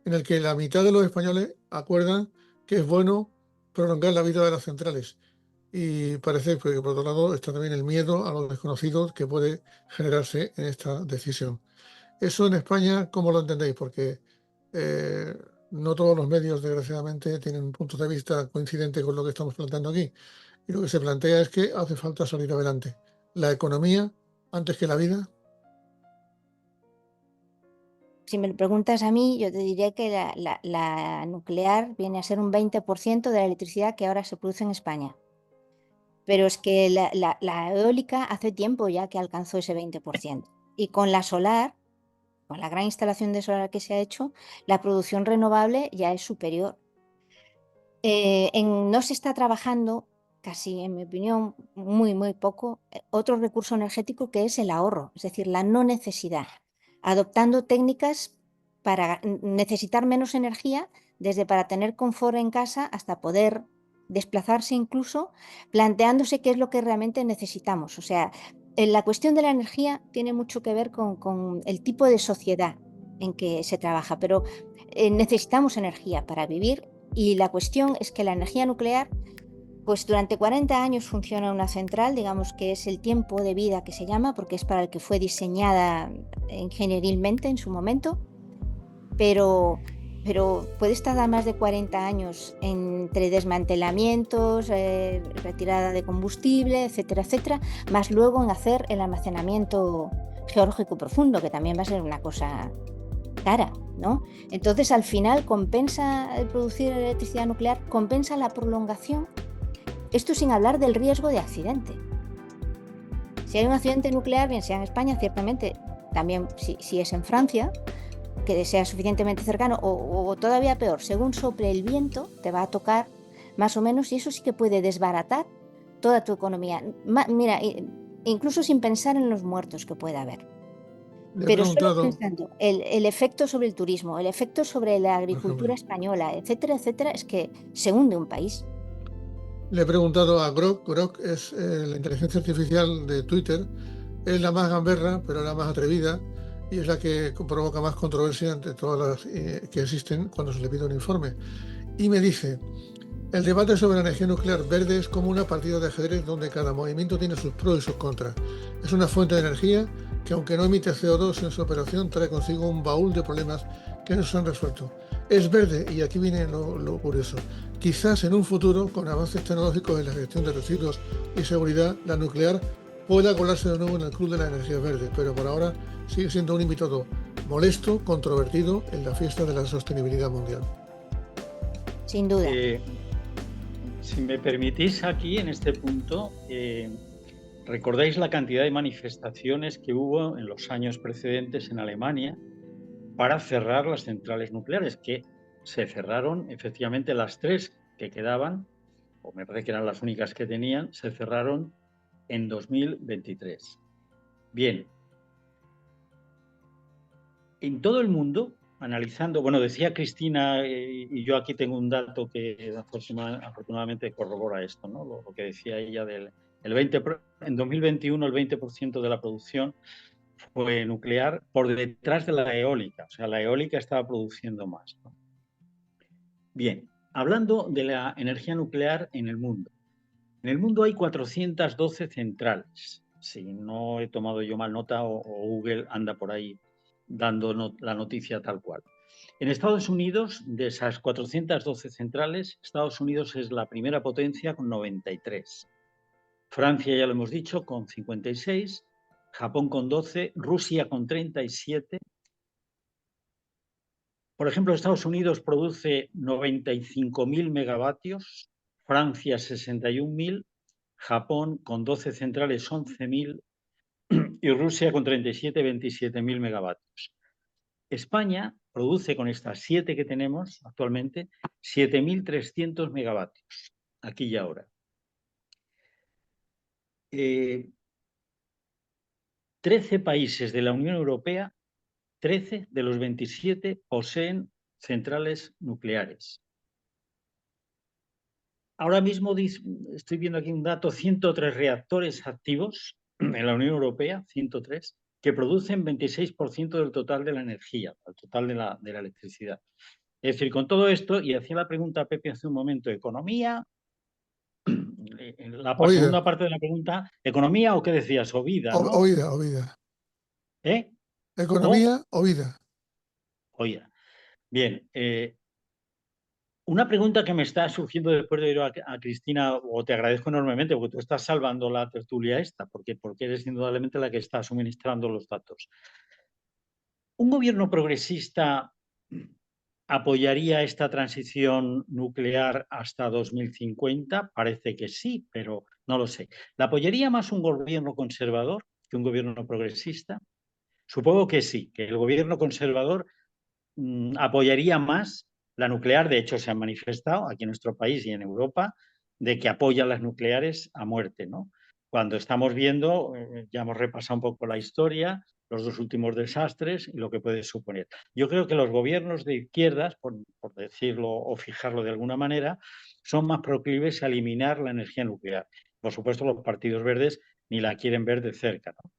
en el que la mitad de los españoles acuerdan que es bueno prolongar la vida de las centrales. Y parece que, por otro lado, está también el miedo a lo desconocido que puede generarse en esta decisión. Eso en España, ¿cómo lo entendéis? Porque no todos los medios, desgraciadamente, tienen un punto de vista coincidente con lo que estamos planteando aquí. Y lo que se plantea es que hace falta salir adelante. La economía antes que la vida. si me lo preguntas a mí, yo te diría que la nuclear viene a ser un 20% de la electricidad que ahora se produce en España. Pero es que la eólica hace tiempo ya que alcanzó ese 20%. Y con la solar, con la gran instalación de solar que se ha hecho, la producción renovable ya es superior. No se está trabajando, casi en mi opinión, muy poco, otro recurso energético que es el ahorro, es decir, la no necesidad, adoptando técnicas para necesitar menos energía, desde para tener confort en casa hasta poder desplazarse incluso, planteándose qué es lo que realmente necesitamos. O sea, la cuestión de la energía tiene mucho que ver con el tipo de sociedad en que se trabaja, pero necesitamos energía para vivir. Y la cuestión es que la energía nuclear, pues durante 40 años funciona una central, digamos que es el tiempo de vida que se llama, porque es para el que fue diseñada ingenierilmente en su momento, pero puede estar a más de 40 años entre desmantelamientos, retirada de combustible, etcétera, etcétera, más luego en hacer el almacenamiento geológico profundo, que también va a ser una cosa cara, ¿no? Entonces, al final, compensa el producir electricidad nuclear, compensa la prolongación. Esto sin hablar del riesgo de accidente. Si hay un accidente nuclear, bien sea en España, ciertamente, también si es en Francia, que sea suficientemente cercano, o todavía peor, según sople el viento, te va a tocar más o menos, y eso sí que puede desbaratar toda tu economía. Mira, incluso sin pensar en los muertos que pueda haber. Pero solo pensando el efecto sobre el turismo, el efecto sobre la agricultura española, etcétera, etcétera, es que se hunde un país. Le he preguntado a Grok. Grok es la inteligencia artificial de Twitter. Es la más gamberra, pero la más atrevida, y es la que provoca más controversia entre todas las que existen cuando se le pide un informe. Y me dice: el debate sobre la energía nuclear verde es como una partida de ajedrez donde cada movimiento tiene sus pros y sus contras. Es una fuente de energía que, aunque no emite CO2 en su operación, trae consigo un baúl de problemas que no se han resuelto. Es verde, y aquí viene lo curioso. Quizás en un futuro, con avances tecnológicos en la gestión de residuos y seguridad, la nuclear pueda colarse de nuevo en el club de la energía verde, pero por ahora sigue siendo un invitado molesto, controvertido en la fiesta de la sostenibilidad mundial. Sin duda. Si me permitís aquí, en este punto, ¿recordáis la cantidad de manifestaciones que hubo en los años precedentes en Alemania para cerrar las centrales nucleares? Que se cerraron, efectivamente, las 3 que quedaban, o me parece que eran las únicas que tenían, se cerraron en 2023. Bien. En todo el mundo, analizando, bueno, decía Cristina, y yo aquí tengo un dato que afortunadamente corrobora esto, ¿no? Lo que decía ella del 20%, en 2021 el 20% de la producción fue nuclear por detrás de la eólica, o sea, la eólica estaba produciendo más, ¿no? Bien, hablando de la energía nuclear en el mundo. En el mundo hay 412 centrales. Si no he tomado yo mal nota o Google anda por ahí dando la noticia tal cual. En Estados Unidos, de esas 412 centrales, Estados Unidos es la primera potencia con 93. Francia, ya lo hemos dicho, con 56. Japón con 12. Rusia con 37. Por ejemplo, Estados Unidos produce 95.000 megavatios, Francia 61.000, Japón con 12 centrales 11.000 y Rusia con 37, 27.000 megavatios. España produce con estas 7 que tenemos actualmente 7.300 megavatios, aquí y ahora. 13 países de la Unión Europea, 13 de los 27 poseen centrales nucleares. Ahora mismo estoy viendo aquí un dato, 103 reactores activos en la Unión Europea, 103, que producen 26% del total de la energía, el total de la electricidad. Es decir, con todo esto, y hacía la pregunta a Pepe hace un momento, ¿economía? La segunda parte de la pregunta, ¿economía o qué decías? O vida, ¿no? Oída. ¿Eh? ¿Economía o vida? Oída. Bien, una pregunta que me está surgiendo después de oír a Cristina, o te agradezco enormemente, porque tú estás salvando la tertulia esta, porque eres indudablemente la que está suministrando los datos. ¿Un gobierno progresista apoyaría esta transición nuclear hasta 2050? Parece que sí, pero no lo sé. ¿La apoyaría más un gobierno conservador que un gobierno progresista? Supongo que sí, que el gobierno conservador apoyaría más la nuclear. De hecho, se han manifestado aquí en nuestro país y en Europa de que apoyan las nucleares a muerte, ¿no? Cuando estamos viendo, ya hemos repasado un poco la historia, los 2 últimos desastres y lo que puede suponer. Yo creo que los gobiernos de izquierdas, por decirlo o fijarlo de alguna manera, son más proclives a eliminar la energía nuclear. Por supuesto, los partidos verdes ni la quieren ver de cerca, ¿no?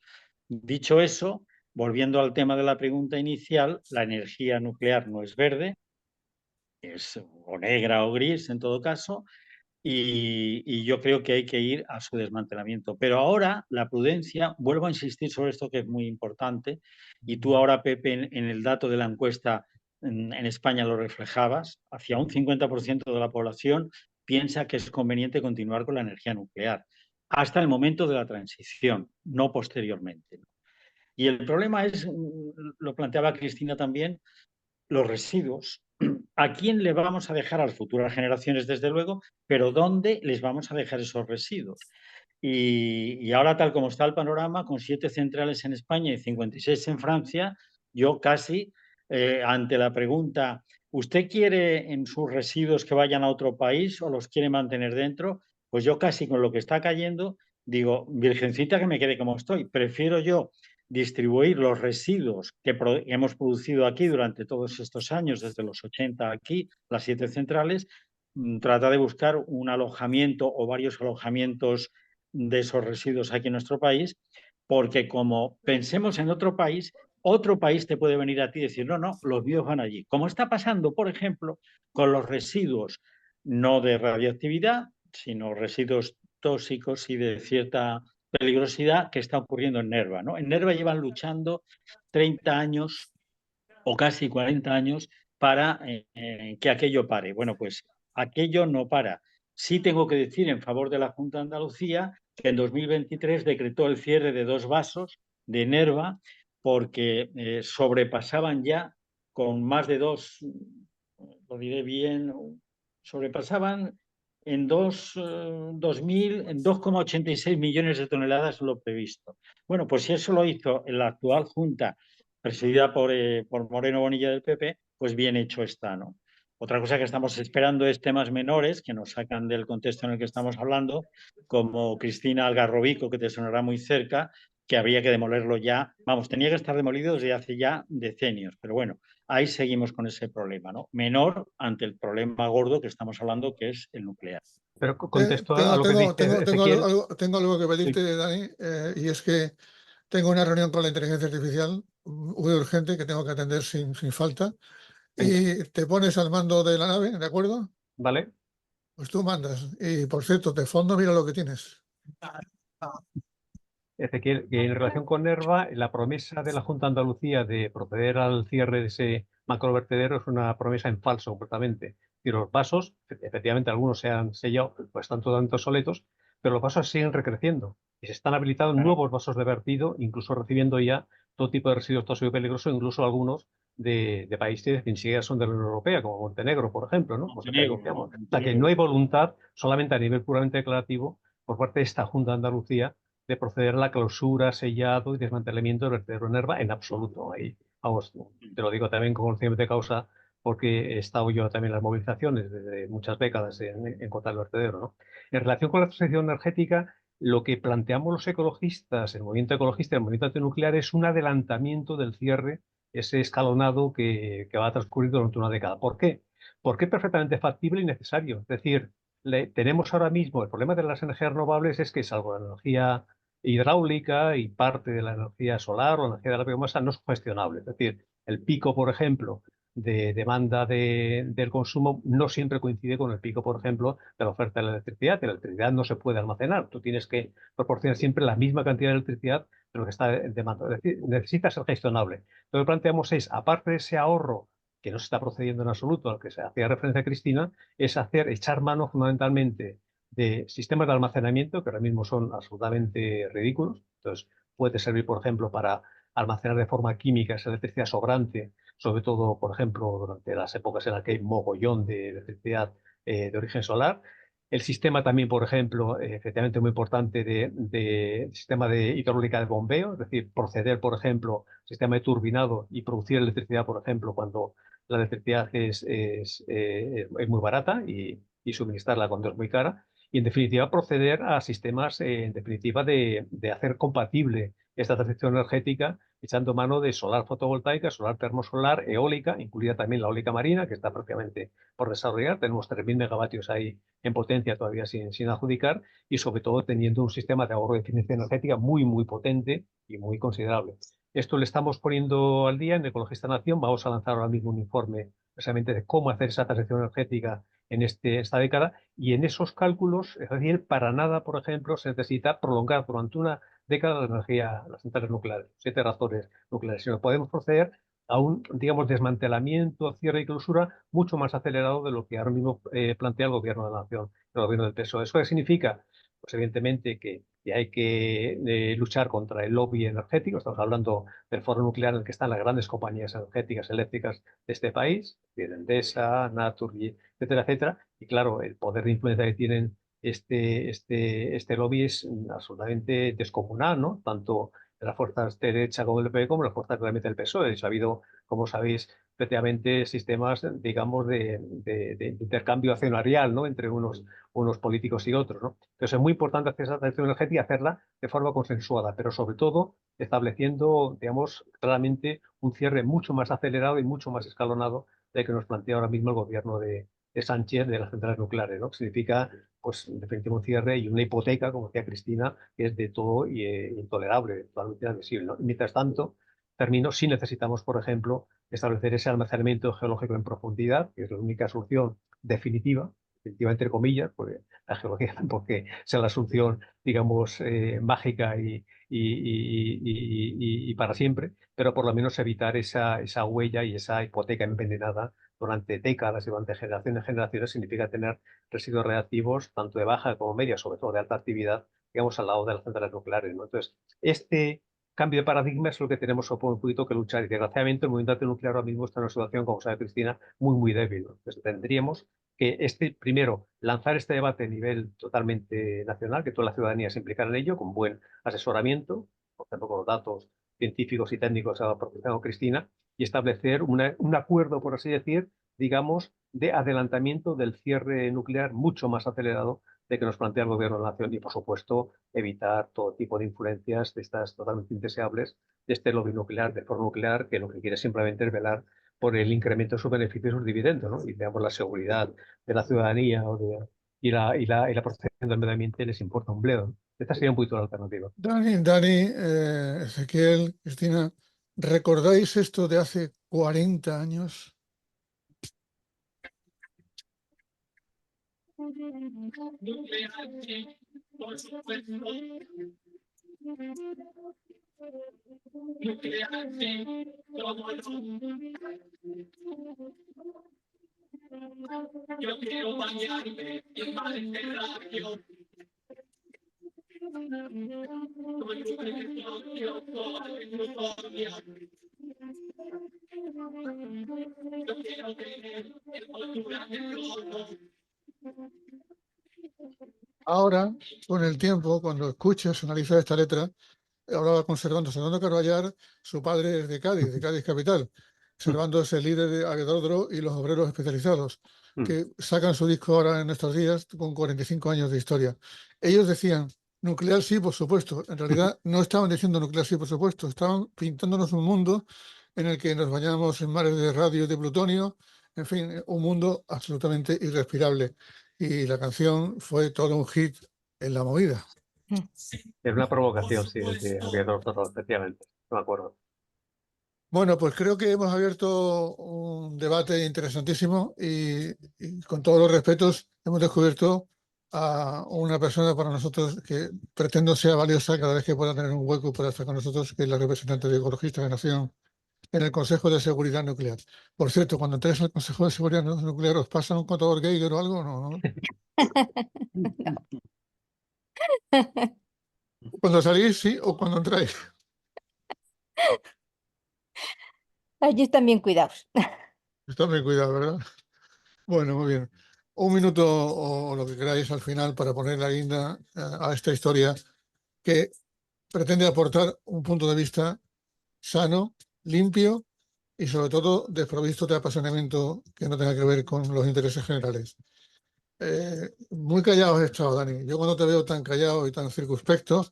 Dicho eso, volviendo al tema de la pregunta inicial, la energía nuclear no es verde, es o negra o gris en todo caso, y yo creo que hay que ir a su desmantelamiento. Pero ahora la prudencia, vuelvo a insistir sobre esto que es muy importante, y tú ahora, Pepe, en el dato de la encuesta en España lo reflejabas, hacia un 50% de la población piensa que es conveniente continuar con la energía nuclear hasta el momento de la transición, no posteriormente. Y el problema es, lo planteaba Cristina también, los residuos. ¿A quién le vamos a dejar? A las futuras generaciones, desde luego, pero ¿dónde les vamos a dejar esos residuos? Y ahora, tal como está el panorama, con 7 centrales en España y 56 en Francia, yo casi, ante la pregunta, ¿usted quiere en sus residuos que vayan a otro país o los quiere mantener dentro? Pues yo casi con lo que está cayendo, digo, virgencita que me quede como estoy. Prefiero yo distribuir los residuos que hemos producido aquí durante todos estos años, desde los 80 aquí, las 7 centrales, trata de buscar un alojamiento o varios alojamientos de esos residuos aquí en nuestro país, porque como pensemos en otro país te puede venir a ti y decir, no, no, los míos van allí. Como está pasando, por ejemplo, con los residuos no de radioactividad, sino residuos tóxicos y de cierta peligrosidad que está ocurriendo en Nerva, ¿no? En Nerva llevan luchando 30 años o casi 40 años para que aquello pare. Bueno, pues aquello no para. Sí tengo que decir en favor de la Junta de Andalucía que en 2023 decretó el cierre de 2 vasos de Nerva porque sobrepasaban ya con más de 2, lo diré bien, sobrepasaban en 2,86 millones de toneladas lo previsto. Bueno, pues si eso lo hizo la actual Junta, presidida por Moreno Bonilla del PP, pues bien hecho está, ¿no? Otra cosa que estamos esperando es temas menores que nos sacan del contexto en el que estamos hablando, como Cristina Algarrobico, que te sonará muy cerca, que habría que demolerlo ya. Vamos, tenía que estar demolido desde hace ya decenios, pero bueno, ahí seguimos con ese problema, ¿no? Menor ante el problema gordo que estamos hablando, que es el nuclear. Pero contesto a Tengo, lo que tengo, dice tengo, tengo Ezequiel. tengo algo que Sí. pedirte, Dani, y es que tengo una reunión con la inteligencia artificial muy urgente que tengo que atender sin falta. Venga, Y te pones al mando de la nave, ¿de acuerdo? ¿vale? Pues tú mandas. Y por cierto, de fondo mira lo que tienes. Ezequiel, que en relación con Nerva, la promesa de la Junta de Andalucía de proceder al cierre de ese macrovertedero es una promesa en falso, completamente. Y los vasos, efectivamente, algunos se han sellado, pues están totalmente obsoletos, pero los vasos siguen recreciendo y se están habilitando nuevos vasos de vertido, incluso recibiendo ya todo tipo de residuos tóxicos y peligrosos, incluso algunos de países que ni siquiera son de la Unión Europea, como Montenegro, por ejemplo, ¿no? Cosa que denunciamos. O sea, que no hay voluntad, solamente a nivel puramente declarativo, por parte de esta Junta de Andalucía, de proceder a la clausura, sellado y desmantelamiento del vertedero Nerva en absoluto. Ahí, vamos, te lo digo también con conocimiento de causa, porque he estado yo también en las movilizaciones desde muchas décadas en contra del vertedero, ¿no? En relación con la transición energética, lo que planteamos los ecologistas, el movimiento ecologista y el movimiento antinuclear, es un adelantamiento del cierre, ese escalonado que va a transcurrir durante una década. ¿Por qué? Porque es perfectamente factible y necesario. Es decir, tenemos ahora mismo el problema de las energías renovables es que, salvo la energía hidráulica y parte de la energía solar o la energía de la biomasa, no es cuestionable. Es decir, el pico, por ejemplo, de demanda del consumo no siempre coincide con el pico, por ejemplo, de la oferta de la electricidad. La electricidad no se puede almacenar. Tú tienes que proporcionar siempre la misma cantidad de electricidad de lo que está en demanda. Es decir, necesita ser gestionable. Lo que planteamos es, aparte de ese ahorro que no se está procediendo en absoluto, al que se hacía referencia Cristina, es echar mano fundamentalmente de sistemas de almacenamiento que ahora mismo son absolutamente ridículos. Entonces, puede servir, por ejemplo, para almacenar de forma química esa electricidad sobrante, sobre todo, por ejemplo, durante las épocas en las que hay mogollón de electricidad de origen solar. El sistema también, por ejemplo, efectivamente muy importante de sistema de hidráulica de bombeo, es decir, proceder, por ejemplo, sistema de turbinado y producir electricidad, por ejemplo, cuando la electricidad es muy barata y suministrarla cuando es muy cara. Y, en definitiva, proceder a sistemas, en definitiva, de hacer compatible esta transición energética, echando mano de solar fotovoltaica, solar termosolar, eólica, incluida también la eólica marina, que está propiamente por desarrollar. Tenemos 3.000 megavatios ahí en potencia todavía sin adjudicar, y sobre todo teniendo un sistema de ahorro de eficiencia energética muy, muy potente y muy considerable. Esto le estamos poniendo al día en Ecologista Nación. Vamos a lanzar ahora mismo un informe precisamente de cómo hacer esa transición energética en esta década, y en esos cálculos, es decir, para nada, por ejemplo, se necesita prolongar durante una década la energía, las centrales nucleares, 7 reactores nucleares, sino podemos proceder a un, digamos, desmantelamiento, cierre y clausura mucho más acelerado de lo que ahora mismo plantea el gobierno de la nación, el gobierno del PSOE. ¿Eso qué significa? Pues evidentemente que hay que luchar contra el lobby energético. Estamos hablando del foro nuclear en el que están las grandes compañías energéticas eléctricas de este país, Endesa, Naturgy, etcétera, etcétera. Y claro, el poder de influencia que tienen este lobby es absolutamente descomunal, ¿no? Tanto de las fuerzas de derecha como del PP, como de las fuerzas realmente del PSOE. Ha habido, como sabéis, efectivamente sistemas, digamos, de intercambio accionarial, ¿no? Entre unos políticos y otros, ¿no? Entonces es muy importante hacer esa transición energética y hacerla de forma consensuada, pero sobre todo estableciendo, digamos, claramente un cierre mucho más acelerado y mucho más escalonado del que nos plantea ahora mismo el gobierno de Sánchez de las centrales nucleares, ¿no? Que significa, pues, en definitiva, un cierre y una hipoteca, como decía Cristina, que es de todo intolerable, totalmente inadmisible, ¿no? Y mientras tanto, termino, si necesitamos, por ejemplo, establecer ese almacenamiento geológico en profundidad, que es la única solución definitiva entre comillas, porque la geología porque sea la solución, digamos, mágica y para siempre, pero por lo menos evitar esa huella y esa hipoteca envenenada durante décadas y durante generaciones, significa tener residuos radiactivos tanto de baja como media, sobre todo de alta actividad, digamos, al lado de las centrales nucleares, ¿no? Entonces, este cambio de paradigma es lo que tenemos un poquito que luchar. Y desgraciadamente el movimiento nuclear ahora mismo está en una situación, como sabe Cristina, muy débil, ¿no? Entonces, tendríamos que primero lanzar este debate a nivel totalmente nacional, que toda la ciudadanía se implicara en ello, con buen asesoramiento, por ejemplo, con los datos científicos y técnicos que ha proporcionado Cristina, y establecer un acuerdo, por así decir, digamos, de adelantamiento del cierre nuclear mucho más acelerado de que nos plantea el gobierno de la nación y, por supuesto, evitar todo tipo de influencias de estas totalmente indeseables de este lobby nuclear, de foro nuclear, que lo que quiere simplemente es velar por el incremento de sus beneficios y sus dividendos, ¿no? Y digamos la seguridad de la ciudadanía y la protección del medio ambiente les importa un bledo, ¿no? Esta sería un poquito la alternativa. Dani, Ezequiel, Cristina, ¿recordáis esto de hace 40 años? Ahora, con el tiempo, cuando escuchas, analizas esta letra, hablaba con Servando Carballar, su padre es de Cádiz capital. Servando es el líder de Aguedordro y los obreros especializados, que sacan su disco ahora en estos días con 45 años de historia. Ellos decían, nuclear sí, por supuesto. En realidad no estaban diciendo nuclear sí, por supuesto. Estaban pintándonos un mundo en el que nos bañamos en mares de radio y de plutonio. En fin, un mundo absolutamente irrespirable. Y la canción fue todo un hit en la movida. Es una provocación, sí, de Aguilar Torro, efectivamente, no me acuerdo. Bueno, pues creo que hemos abierto un debate interesantísimo y con todos los respetos hemos descubierto a una persona para nosotros que pretendo sea valiosa cada vez que pueda tener un hueco para estar con nosotros, que es la representante de Ecologistas de Nación en el Consejo de Seguridad Nuclear. Por cierto, cuando entréis al Consejo de Seguridad Nuclear, ¿os pasa un contador Geiger o algo? No. Cuando salís, sí, o cuando entráis. Allí están bien cuidados. Está bien cuidado, ¿verdad? Bueno, muy bien. Un minuto o lo que queráis al final para poner la guinda a esta historia que pretende aportar un punto de vista sano, limpio y sobre todo desprovisto de apasionamiento que no tenga que ver con los intereses generales. Muy callado has estado, Dani. Yo cuando te veo tan callado y tan circunspecto,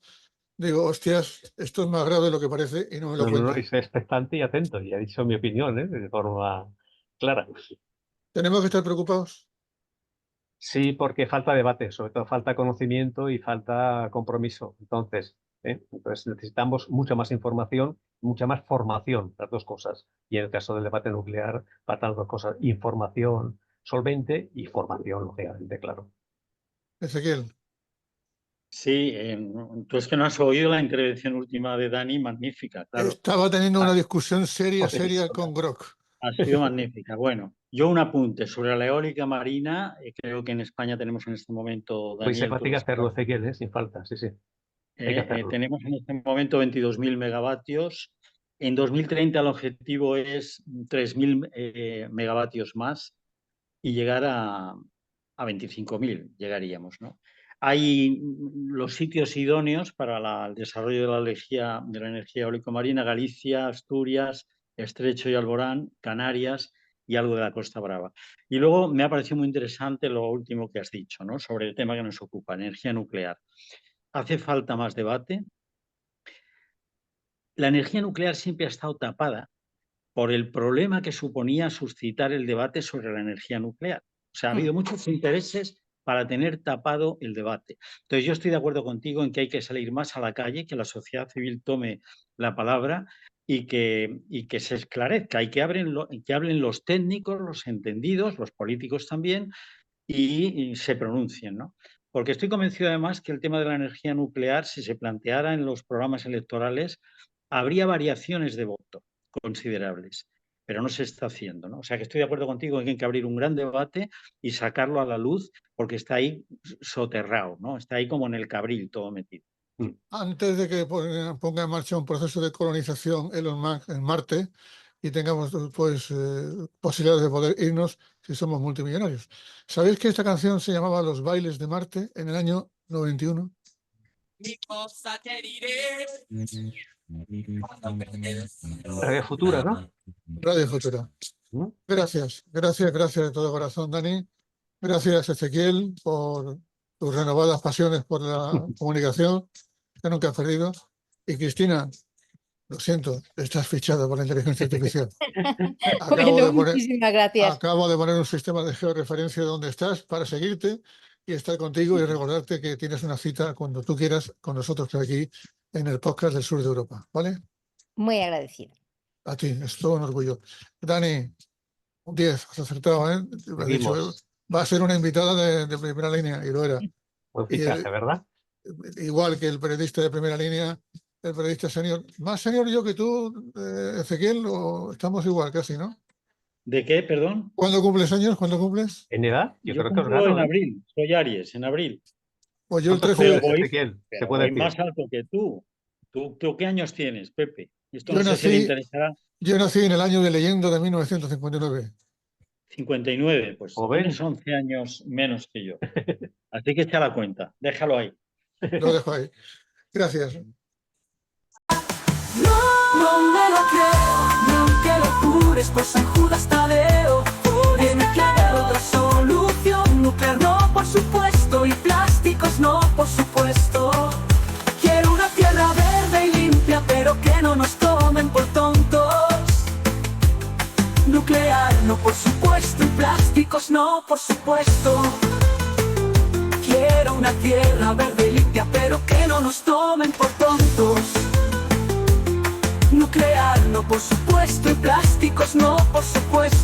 digo, hostias, esto es más grave de lo que parece y no me lo No, cuentas. y soy expectante y atento, y he dicho mi opinión, de forma clara. ¿Tenemos que estar preocupados? Sí, porque falta debate, sobre todo falta conocimiento y falta compromiso. Entonces necesitamos mucha más información, mucha más formación, las dos cosas. Y en el caso del debate nuclear, faltan las dos cosas: información solvente y formación, lógicamente, claro. Ezequiel. Sí, tú es que no has oído la intervención última de Dani, magnífica, claro. Estaba teniendo una Ah, discusión seria con Grok. Ha sido magnífica. Bueno, yo un apunte sobre la eólica marina. Creo que en España tenemos en este momento, Muy Daniel, tú simpática lo hacerlo, sabrás, Ezequiel, sin falta, sí, sí. Hay que hacerlo. tenemos en este momento 22.000 megavatios. En 2030 el objetivo es 3.000 megavatios más y llegar a 25.000 llegaríamos, ¿no? Hay los sitios idóneos para el desarrollo de la energía eólico-marina: Galicia, Asturias, Estrecho y Alborán, Canarias y algo de la Costa Brava. Y luego me ha parecido muy interesante lo último que has dicho, ¿no?, sobre el tema que nos ocupa, energía nuclear. ¿Hace falta más debate? La energía nuclear siempre ha estado tapada por el problema que suponía suscitar el debate sobre la energía nuclear. O sea, ha habido muchos intereses para tener tapado el debate. Entonces, yo estoy de acuerdo contigo en que hay que salir más a la calle, que la sociedad civil tome la palabra y que se esclarezca, y que hablen los técnicos, los entendidos, los políticos también, y se pronuncien, ¿no? Porque estoy convencido además que el tema de la energía nuclear, si se planteara en los programas electorales, habría variaciones de voto considerables. pero no se está haciendo, ¿no? O sea, que estoy de acuerdo contigo en que hay que abrir un gran debate y sacarlo a la luz, porque está ahí soterrado, ¿no? Está ahí como en el Cabril todo metido. Antes de que ponga en marcha un proceso de colonización Elon Musk en Marte y tengamos pues posibilidades de poder irnos si somos multimillonarios. ¿Sabéis que esta canción se llamaba Los bailes de Marte en el año 91? Radio Futura, ¿no? Radio Futura. Gracias de todo corazón, Dani. Gracias, Ezequiel, por tus renovadas pasiones por la comunicación, que nunca has perdido. Y Cristina, lo siento, estás fichada por la inteligencia artificial. Bueno, muchísimas gracias. Acabo de poner un sistema de georreferencia de donde estás para seguirte y estar contigo y recordarte que tienes una cita cuando tú quieras con nosotros aquí en el podcast del sur de Europa, ¿vale? Muy agradecida. A ti, es todo un orgullo. Dani, un 10, has acertado, ¿eh? Has dicho, va a ser una invitada de primera línea y lo era. Buen fichaje, ¿verdad? Igual que el periodista de primera línea, el periodista senior. Más senior yo que tú, Ezequiel, o estamos igual casi, ¿no? ¿De qué, perdón? ¿Cuándo cumples años? ¿Cuándo cumples? ¿En edad? Yo creo que os cumplo gano. en abril, soy Aries, en abril. Pues yo el ¿Cuántos 13 cumples, Ezequiel? Se puede voy decir. más alto que tú. ¿Tú qué años tienes, Pepe? Esto Yo no sé si le interesará. Yo nací en el año de leyenda de 1959. 59, pues Joven. tienes 11 años menos que yo. Así que echa la cuenta, déjalo ahí. Lo dejo ahí. Gracias. No me lo creo, ni aunque lo jures por San Judas Tadeo. He declarado otra solución, nuclear no, por supuesto, y plásticos no, por supuesto. Quiero una tierra verde y limpia, pero que no nos tomen por tontos. Nuclear no, por supuesto, y plásticos no, por supuesto. Quiero una tierra verde y limpia, pero que no nos tomen por tontos. Nuclear no, por supuesto, y plásticos no, por supuesto.